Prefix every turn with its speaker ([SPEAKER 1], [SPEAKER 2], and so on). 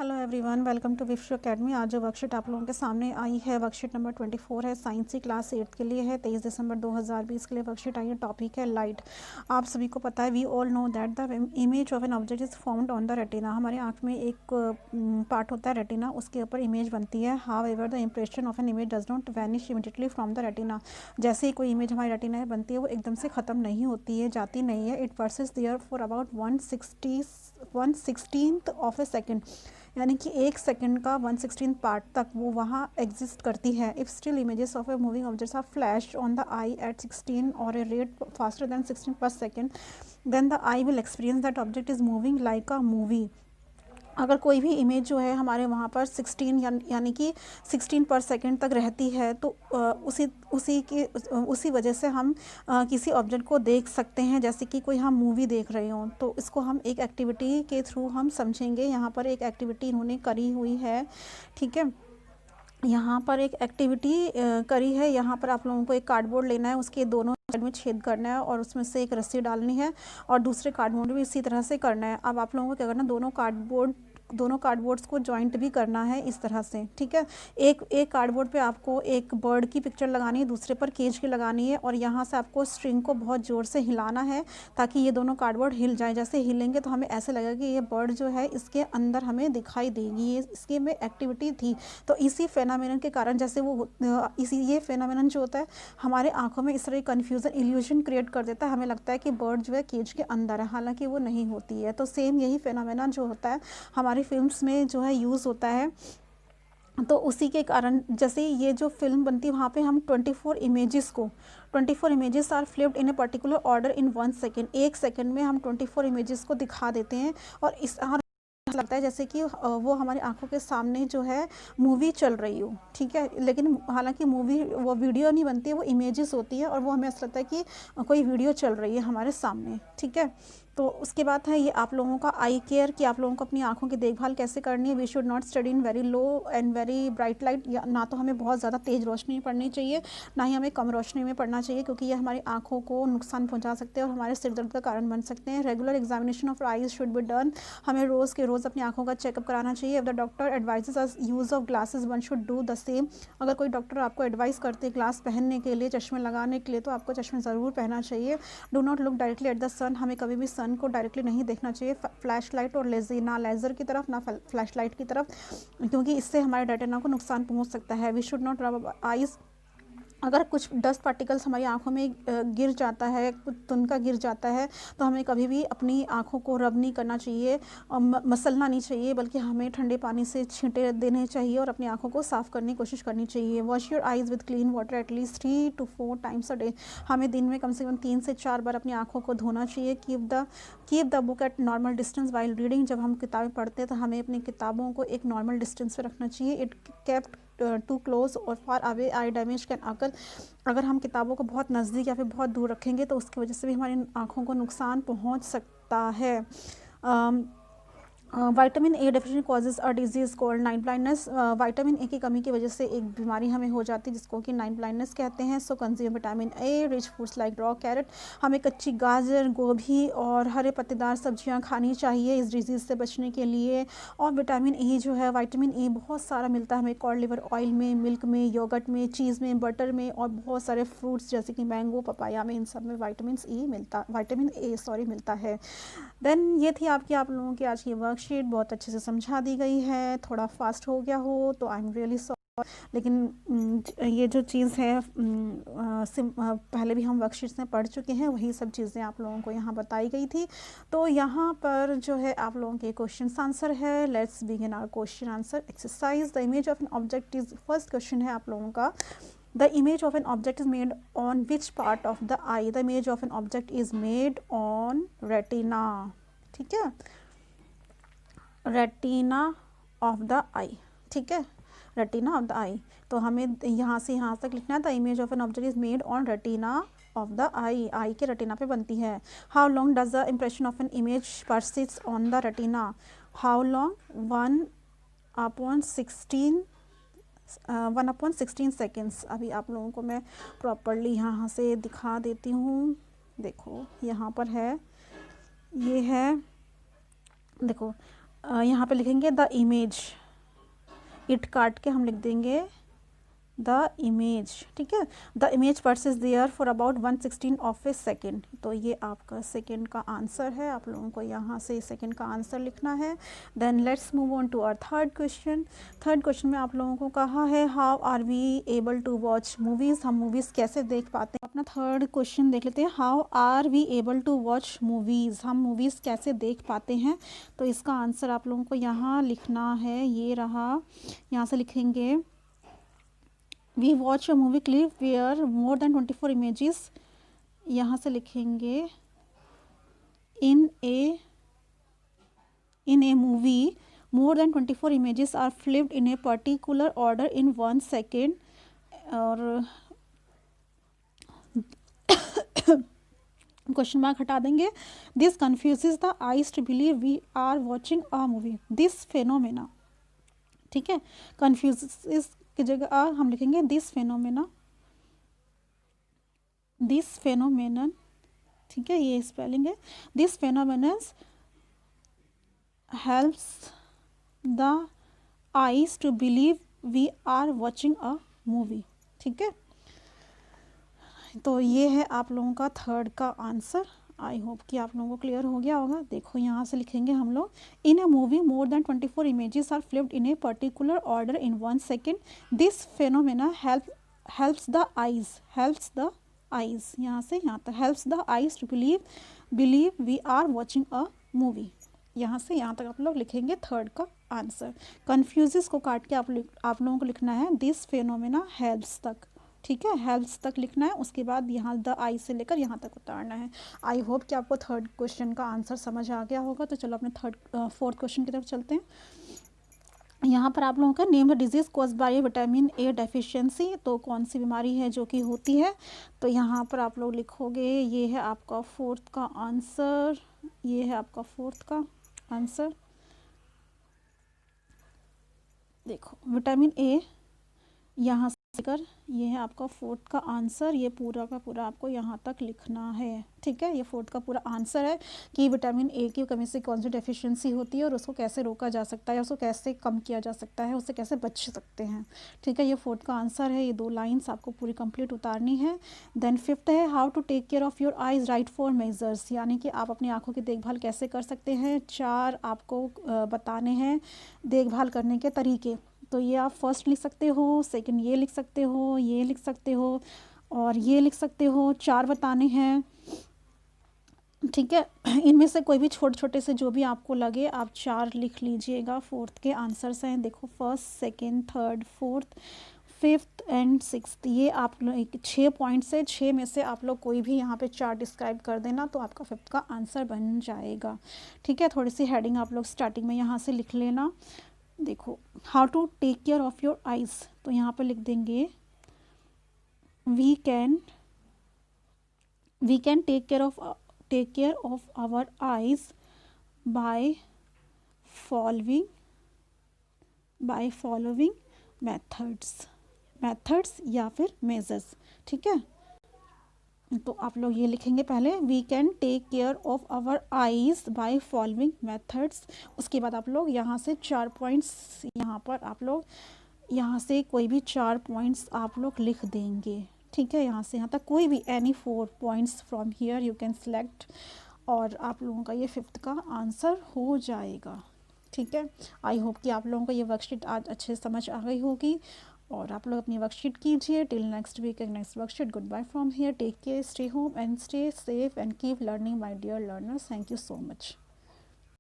[SPEAKER 1] Hello everyone, welcome to विश्व academy. आज जो वर्कशीट आप लोगों के सामने आई है वर्कशीट नंबर 24 है। साइंस की क्लास 8 के लिए है। 23 दिसंबर 2020 के लिए वर्कशीट आई है। टॉपिक है लाइट। आप सभी को पता है, we all know that the image of an object is found on the retina. हमारे आँख में एक पार्ट होता है रेटिना, उसके ऊपर इमेज बनती है। How ever the impression of an image does not vanish immediately from the retina. जैसे ही कोई इमेज हमारी रेटिना में बनती है, वो एकदम से ख़त्म नहीं होती है, जाती नहीं है। It persist there for about 1/16 of a second, यानी कि 1 सेकंड का 1/16 पार्ट तक वो वहाँ एग्जिस्ट करती है। If still images of a moving objects are flash on the eye at 16 और a rate faster than 16 per second, then the eye will experience that object is moving like a movie. अगर कोई भी image जो है हमारे वहाँ पर 16 यानी कि 16 पर सेकेंड तक रहती है, तो उसी वजह से हम किसी ऑब्जेक्ट को देख सकते हैं, जैसे कि कोई हम मूवी देख रहे हों। तो इसको हम एक एक्टिविटी के थ्रू हम समझेंगे। यहाँ पर एक एक्टिविटी इन्होंने करी हुई है, ठीक है। यहाँ पर एक एक्टिविटी करी है। यहाँ पर आप लोगों को एक कार्डबोर्ड लेना है, उसके दोनों साइड में छेद करना है और उसमें से एक रस्सी डालनी है और दूसरे कार्डबोर्ड भी इसी तरह से करना है। अब आप लोगों को क्या करना है, दोनों कार्डबोर्ड्स को जॉइंट भी करना है इस तरह से, ठीक है। एक कार्डबोर्ड पे आपको एक बर्ड की पिक्चर लगानी है, दूसरे पर केज की लगानी है, और यहाँ से आपको स्ट्रिंग को बहुत ज़ोर से हिलाना है ताकि ये दोनों कार्डबोर्ड हिल जाए। जैसे हिलेंगे तो हमें ऐसे लगेगा कि ये बर्ड जो है इसके अंदर हमें दिखाई देगी। ये इसकी में एक्टिविटी थी। तो इसी फेनामिनन के कारण, जैसे ये फेनामिनन जो होता है हमारे आंखों में इस तरह कन्फ्यूज़न इल्यूजन क्रिएट कर देता है। हमें लगता है कि बर्ड जो है केज के अंदर है, हालांकि वो नहीं होती है। तो सेम यही फेनामिनन जो होता है हमारी फिल्म्स में जो है यूज़ होता है। तो उसी के कारण जैसे ये जो फिल्म बनती है, वहाँ पे हम 24 images are flipped in a particular order in 1 second. 1 second में हम 24 इमेजेस को दिखा देते हैं, और लगता है जैसे कि वो हमारी आंखों के सामने जो है मूवी चल रही हो, ठीक है। लेकिन हालांकि मूवी वो वीडियो नहीं बनती है, वो इमेजेस होती है, और वो हमें ऐसा लगता है कि कोई वीडियो चल रही है हमारे सामने, ठीक है। तो उसके बाद है ये आप लोगों का आई केयर, कि आप लोगों को अपनी आंखों की देखभाल कैसे करनी है। We should not study in very low and very bright light. या ना तो हमें बहुत ज़्यादा तेज़ रोशनी में पढ़नी चाहिए, ना ही हमें कम रोशनी में पढ़ना चाहिए, क्योंकि ये हमारी आंखों को नुकसान पहुंचा सकते हैं और हमारे सिर दर्द का कारण बन सकते हैं। Regular examination of eyes should be done. हमें रोज़ के रोज़ अपनी आंखों का चेकअप कराना चाहिए। If the doctor advises us use of glasses, one should do the same. अगर कोई डॉक्टर आपको एडवाइस करते हैं ग्लास पहनने के लिए, चश्मे लगाने के लिए, तो आपको चश्मे ज़रूर पहनना चाहिए। Do not look directly at the sun. हमें कभी भी सन को डायरेक्टली नहीं देखना चाहिए, फ्लैश लाइट और ना लेज़र की तरफ, ना फ्लैश लाइट की तरफ, क्योंकि इससे हमारे रेटिना को नुकसान पहुंच सकता है। वी शुड नॉट रब आइज़। अगर कुछ डस्ट पार्टिकल्स हमारी आंखों में गिर जाता है, कुछ तुनका गिर जाता है, तो हमें कभी भी अपनी आंखों को रब नहीं करना चाहिए और मसलना नहीं चाहिए, बल्कि हमें ठंडे पानी से छींटे देने चाहिए और अपनी आंखों को साफ़ करने की कोशिश करनी चाहिए। Wash your eyes with clean water at least 3 to 4 times a day. हमें दिन में कम से कम 3 से 4 बार अपनी आंखों को धोना चाहिए। Keep the book eight normal distance while reading. जब हम किताबें पढ़ते हैं तो हमें अपनी किताबों को एक नॉर्मल डिस्टेंस पे रखना चाहिए। इट केप्ट टू क्लोज और far away I damage can आकर। अगर हम किताबों को बहुत नज़दीक या फिर बहुत दूर रखेंगे तो उसकी वजह से भी हमारी आँखों को नुकसान पहुँच सकता है। Vitamin A deficiency causes a disease called night blindness. Vitamin A की कमी की वजह से एक बीमारी हमें हो जाती है जिसको कि नाइट ब्लाइंडनेस कहते हैं। So consume vitamin A rich foods like raw carrot. हमें कच्ची गाजर, गोभी और हरे पत्तेदार सब्जियां खानी चाहिए इस डिजीज़ से बचने के लिए। और विटामिन ई जो है, विटामिन ई बहुत सारा मिलता है हमें कॉड लिवर ऑयल में, मिल्क में, योगर्ट में, चीज़ में, बटर में, और बहुत सारे फ्रूट्स जैसे कि मैंगो, पपाया में, इन सब में विटामिन ए मिलता है। देन ये थी आप लोगों की आज की वर्कशीट। बहुत अच्छे से समझा दी गई है। थोड़ा फास्ट हो गया हो तो आई एम रियली सॉरी, लेकिन ये जो चीज़ है पहले भी हम वर्कशीट्स में पढ़ चुके हैं, वही सब चीज़ें आप लोगों को यहाँ बताई गई थी। तो यहाँ पर जो है आप लोगों के क्वेश्चन आंसर है। Let's begin our question answer exercise. The image of an object is, first question है आप लोगों का, the image of an object is made on which part of the eye? The image of an object is made on retina, ठीक है, retina of the आई, ठीक है, retina of the आई। तो हमें यहाँ से यहाँ तक लिखना है, the image of an object is made on retina of the eye. Eye के रेटिना पे बनती है। How long does the impression of an image persist on the retina? How long? 1/16 seconds. अभी आप लोगों को मैं प्रॉपरली यहाँ से दिखा देती हूँ। देखो यहाँ पर है, ये है, देखो यहाँ पे लिखेंगे द इमेज, इट काट के हम लिख देंगे द इमेज, ठीक है। The image persist there for about 1/16 of a second. तो ये आपका सेकेंड का आंसर है, आप लोगों को यहाँ से सेकेंड का आंसर लिखना है। Then let's move on to our third question. Third question में आप लोगों को कहा है how are we able to watch movies, हम मूवीज़ कैसे देख पाते हैं। अपना थर्ड क्वेश्चन देख लेते हैं, how are we able to watch movies, हम मूवीज़ कैसे देख पाते हैं। तो इसका आंसर आप लोगों को यहाँ लिखना है, ये रहा, यहाँ से लिखेंगे we watch a movie clip where more than 24 images, यहाँ से लिखेंगे in a movie more than 24 images are flipped in a particular order in 1 second. और क्वेश्चन मार्क हटा देंगे। This confuses the eyes to believe we are watching a movie, this phenomena, ठीक है। Confuse की जगह हम लिखेंगे दिस फेनोमेना, दिस फेनोमेनन, ठीक है, ये स्पेलिंग है। This phenomenons helps the eyes to believe we are watching a movie, ठीक है। तो ये है आप लोगों का थर्ड का आंसर। आई होप कि आप लोगों को क्लियर हो गया होगा। देखो यहाँ से लिखेंगे हम लोग in a movie more than 24 images are flipped in a particular order in 1 second, this phenomena helps the eyes, यहाँ से यहाँ तक helps the eyes to believe we are watching a movie. यहाँ से यहाँ तक आप लोग लिखेंगे थर्ड का आंसर। कन्फ्यूजेस को काट के आप लोगों को लिखना है दिस फेनोमेना हेल्प्स तक, ठीक है, हेल्प्स तक लिखना है। उसके बाद यहाँ द आई से लेकर यहाँ तक उतारना है। आई होप कि आपको थर्ड क्वेश्चन का आंसर समझ आ गया होगा। तो चलो अपने फोर्थ क्वेश्चन की तरफ चलते हैं। यहाँ पर आप लोगों का name the disease cause by vitamin A deficiency, तो कौन सी बीमारी है जो कि होती है। तो यहाँ पर आप लोग लिखोगे, ये है आपका फोर्थ का आंसर, ये है आपका फोर्थ का आंसर। देखो विटामिन ए यहाँ से लेकर ये है आपका फोर्थ का आंसर, ये पूरा का पूरा आपको यहाँ तक लिखना है, ठीक है। ये फोर्थ का पूरा आंसर है कि विटामिन ए की कमी से कौन सी डेफिशिएंसी होती है और उसको कैसे रोका जा सकता है, उसको कैसे कम किया जा सकता है, उससे कैसे बच सकते हैं, ठीक है। ये फोर्थ का आंसर है। ये 2 लाइन्स आपको पूरी कंप्लीट उतारनी है। देन फिफ्थ है how to take care of your eyes right for measures, यानी कि आप अपनी आँखों की देखभाल कैसे कर सकते हैं। 4 आपको बताने हैं देखभाल करने के तरीके। तो ये आप फर्स्ट लिख सकते हो, सेकंड ये लिख सकते हो, ये लिख सकते हो और ये लिख सकते हो। 4 बताने हैं, ठीक है। इनमें से कोई भी छोटे छोटे से जो भी आपको लगे आप 4 लिख लीजिएगा। फोर्थ के आंसर्स हैं, देखो first, second, third, fourth, fifth and sixth. ये आप लोग 6 पॉइंट से 6 में से आप लोग कोई भी यहाँ पे 4 डिस्क्राइब कर देना तो आपका फिफ्थ का आंसर बन जाएगा, ठीक है। थोड़ी सी हेडिंग आप लोग स्टार्टिंग में यहाँ से लिख लेना। देखो how to take care of your eyes, तो यहाँ पर लिख देंगे we can take care of our eyes by following methods या फिर मेजर्स, ठीक है। तो आप लोग ये लिखेंगे पहले we can take care of our eyes by following methods. उसके बाद आप लोग यहाँ से 4 पॉइंट्स, यहाँ पर आप लोग यहाँ से कोई भी 4 पॉइंट्स आप लोग लिख देंगे, ठीक है। यहाँ से यहाँ तक कोई भी any 4 points from here you can select और आप लोगों का ये फिफ्थ का आंसर हो जाएगा, ठीक है। आई होप कि आप लोगों को ये वर्कशीट आज अच्छे से समझ आ गई होगी और आप लोग अपनी वर्कशीट कीजिए। Till next week next worksheet, good bye from here, take care, stay home and stay safe and keep learning my dear learners. Thank you so much.